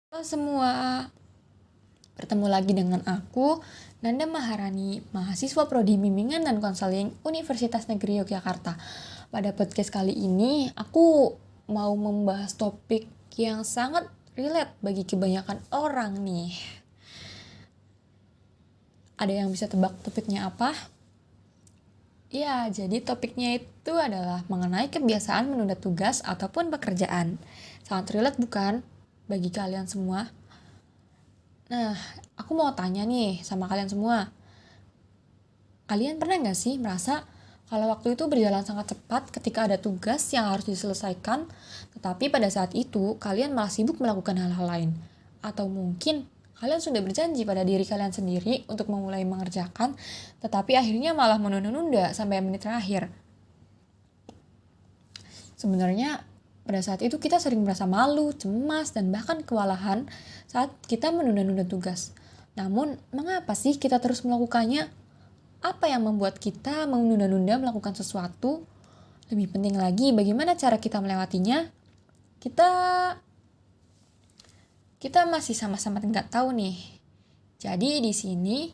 Halo semua, bertemu lagi dengan aku, Nanda Maharani, mahasiswa Prodi Bimbingan dan Konseling Universitas Negeri Yogyakarta. Pada podcast kali ini, aku mau membahas topik yang sangat relate bagi kebanyakan orang nih. Ada yang bisa tebak topiknya apa? Ya, jadi topiknya itu adalah mengenai kebiasaan menunda tugas ataupun pekerjaan. Sangat relate bukan? Bagi kalian semua. Nah, aku mau tanya nih sama kalian semua. Kalian pernah gak sih merasa kalau waktu itu berjalan sangat cepat ketika ada tugas yang harus diselesaikan, tetapi pada saat itu kalian malah sibuk melakukan hal-hal lain? Atau mungkin kalian sudah berjanji pada diri kalian sendiri untuk memulai mengerjakan, tetapi akhirnya malah menunda-nunda sampai menit terakhir. Sebenarnya pada saat itu kita sering merasa malu, cemas, dan bahkan kewalahan saat kita menunda-nunda tugas. Namun, mengapa sih kita terus melakukannya? Apa yang membuat kita menunda-nunda melakukan sesuatu? Lebih penting lagi, bagaimana cara kita melewatinya? Kita masih sama-sama nggak tahu nih. Jadi di sini,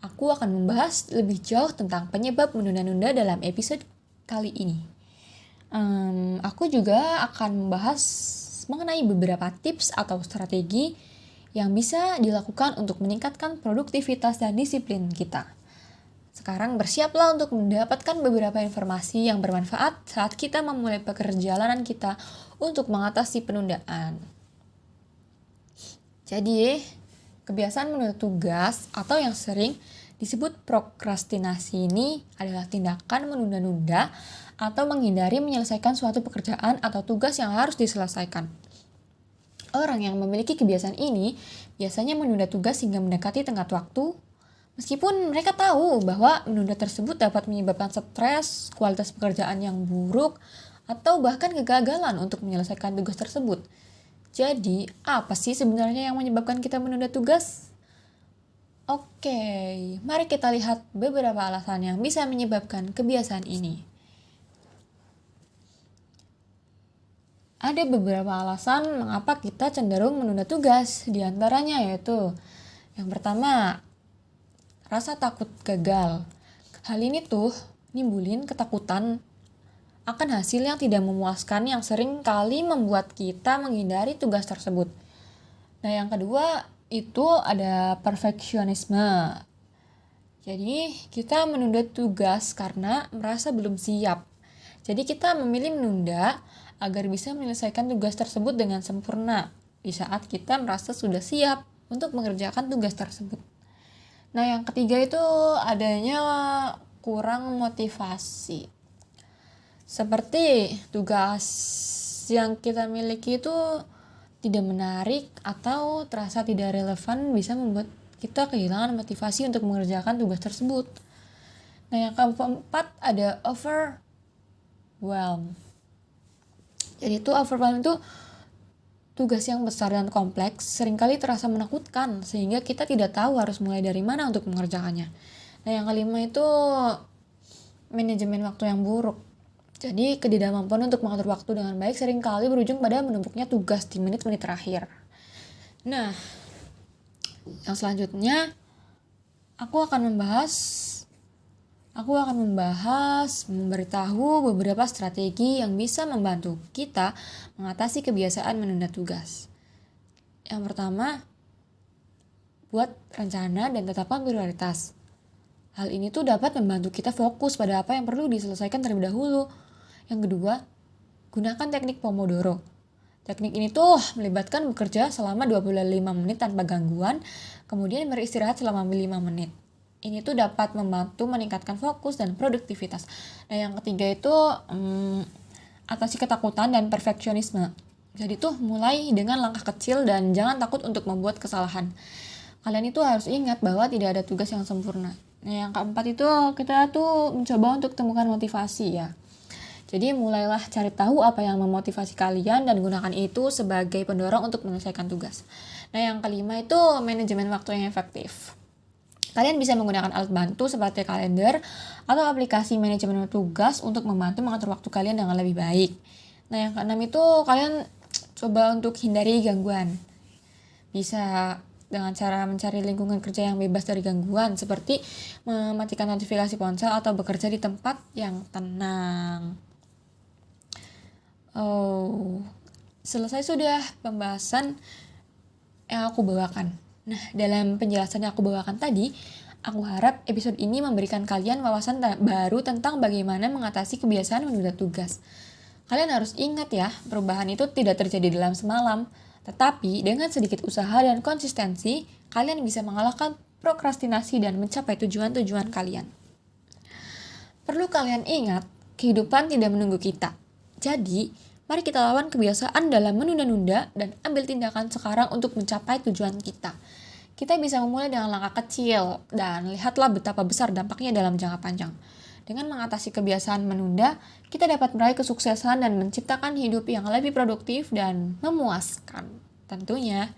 aku akan membahas lebih jauh tentang penyebab menunda-nunda dalam episode kali ini. Aku juga akan membahas mengenai beberapa tips atau strategi yang bisa dilakukan untuk meningkatkan produktivitas dan disiplin kita. Sekarang bersiaplah untuk mendapatkan beberapa informasi yang bermanfaat saat kita memulai perjalanan kita untuk mengatasi penundaan. Jadi, kebiasaan menunda tugas atau yang sering disebut prokrastinasi ini adalah tindakan menunda-nunda atau menghindari menyelesaikan suatu pekerjaan atau tugas yang harus diselesaikan. Orang yang memiliki kebiasaan ini biasanya menunda tugas hingga mendekati tenggat waktu, meskipun mereka tahu bahwa menunda tersebut dapat menyebabkan stres, kualitas pekerjaan yang buruk, atau bahkan kegagalan untuk menyelesaikan tugas tersebut. Jadi, apa sih sebenarnya yang menyebabkan kita menunda tugas? Oke, mari kita lihat beberapa alasan yang bisa menyebabkan kebiasaan ini. Ada beberapa alasan mengapa kita cenderung menunda tugas, di antaranya yaitu yang pertama, rasa takut gagal. Hal ini tuh nimbulin ketakutan akan hasil yang tidak memuaskan yang sering kali membuat kita menghindari tugas tersebut. Nah, yang kedua itu ada perfeksionisme. Jadi, kita menunda tugas karena merasa belum siap. Jadi, kita memilih menunda agar bisa menyelesaikan tugas tersebut dengan sempurna di saat kita merasa sudah siap untuk mengerjakan tugas tersebut. Nah, yang ketiga itu adanya kurang motivasi. Seperti tugas yang kita miliki itu tidak menarik atau terasa tidak relevan bisa membuat kita kehilangan motivasi untuk mengerjakan tugas tersebut. Nah, yang keempat ada overwhelm. Jadi itu overwhelm itu tugas yang besar dan kompleks seringkali terasa menakutkan sehingga kita tidak tahu harus mulai dari mana untuk mengerjakannya. Nah, yang kelima itu manajemen waktu yang buruk. Jadi ketidakmampuan untuk mengatur waktu dengan baik seringkali berujung pada menumpuknya tugas di menit-menit terakhir. Nah, yang selanjutnya aku akan memberitahu beberapa strategi yang bisa membantu kita mengatasi kebiasaan menunda tugas. Yang pertama, buat rencana dan tetapkan prioritas. Hal ini tuh dapat membantu kita fokus pada apa yang perlu diselesaikan terlebih dahulu. Yang kedua, gunakan teknik Pomodoro. Teknik ini tuh melibatkan bekerja selama 25 menit tanpa gangguan, kemudian beristirahat selama 5 menit. Ini tuh dapat membantu meningkatkan fokus dan produktivitas. Nah, yang ketiga itu atasi ketakutan dan perfeksionisme. Jadi tuh mulai dengan langkah kecil dan jangan takut untuk membuat kesalahan. Kalian itu harus ingat bahwa tidak ada tugas yang sempurna. Nah, yang keempat itu kita tuh mencoba untuk temukan motivasi ya. Jadi mulailah cari tahu apa yang memotivasi kalian dan gunakan itu sebagai pendorong untuk menyelesaikan tugas. Nah, yang kelima itu manajemen waktu yang efektif. Kalian bisa menggunakan alat bantu seperti kalender atau aplikasi manajemen tugas untuk membantu mengatur waktu kalian dengan lebih baik. Nah, yang keenam itu kalian coba untuk hindari gangguan. Bisa dengan cara mencari lingkungan kerja yang bebas dari gangguan, seperti mematikan notifikasi ponsel atau bekerja di tempat yang tenang. Oh, selesai sudah pembahasan yang aku bawakan. Nah, dalam penjelasan yang aku bawakan tadi, aku harap episode ini memberikan kalian wawasan baru tentang bagaimana mengatasi kebiasaan menunda tugas. Kalian harus ingat ya, perubahan itu tidak terjadi dalam semalam. Tetapi dengan sedikit usaha dan konsistensi, kalian bisa mengalahkan prokrastinasi dan mencapai tujuan-tujuan kalian. Perlu kalian ingat, kehidupan tidak menunggu kita. Jadi, mari kita lawan kebiasaan dalam menunda-nunda dan ambil tindakan sekarang untuk mencapai tujuan kita. Kita bisa memulai dengan langkah kecil dan lihatlah betapa besar dampaknya dalam jangka panjang. Dengan mengatasi kebiasaan menunda, kita dapat meraih kesuksesan dan menciptakan hidup yang lebih produktif dan memuaskan. Tentunya,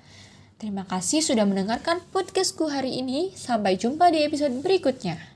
terima kasih sudah mendengarkan podcastku hari ini. Sampai jumpa di episode berikutnya.